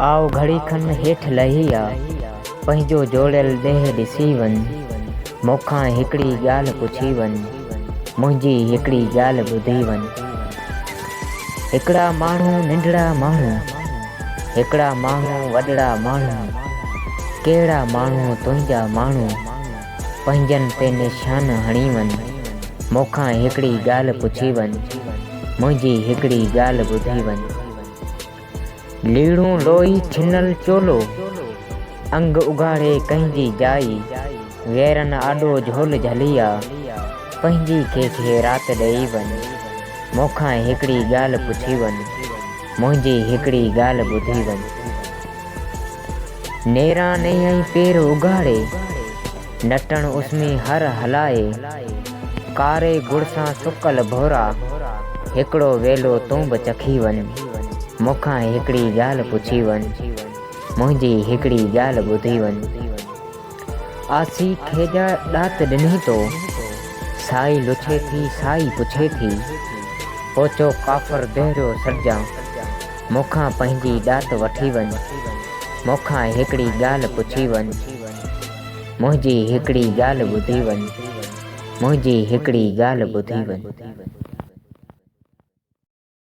आओ घड़ी खन हेठ लही आ पंहिंजो जोड़ियल देह ॾिसी वञ, मूंखां हिकिड़ी ॻाल्हि पुछी वञ, मुंहिंजी हिकिड़ी ॻाल्हि ॿुधी वञ। हिकिड़ा माण्हू नंढड़ा माण्हू, हिकिड़ा माण्हू वॾड़ा माण्हू, कहिड़ा माण्हू तुंहिंजा माण्हू, पंहिंजनि ते निशान हणी वञ, मूंखां हिकिड़ी ॻाल्हि पुछी वञ, मुंहिंजी हिकिड़ी ॻाल्हि ॿुधी वञ। लीड़ूं लोई छिनल चोलो, अंग उघाड़े कंहिंजी जाई, वेरनि आॾो झोल झली आ, पंहिंजी कंहिंखे राति ॾेई वञ, मूंखां हिकिड़ी ॻाल्हि पुछी वञ, मुंहिंजी हिकिड़ी ॻाल्हि ॿुधी वञ। नेरां नई पेर उघाड़े, नटण उसमी हर हलाए, कारे गुड़ सां सुकल भोरा, हिकिड़ो वेलो तूं बि चखी वञ, मूंखां हिकिड़ी ॻाल्हि पुछी वञ, मुंहिंजी हिकिड़ी ॻाल्हि ॿुधी वञ। आसी खेजा ॾात ॾिनी तो, साई लुछे थी साई पुछे थी, पोचो काफ़र देहरियो सॾजां, मूंखां पंहिंजी ॾात वठी वञ, मूंखां हिकिड़ी ॻाल्हि पुछी वञ, मुंहिंजी हिकिड़ी ॻाल्हि ॿुधी वञ, मुंहिंजी हिकिड़ी ॻाल्हि ॿुधी वञ।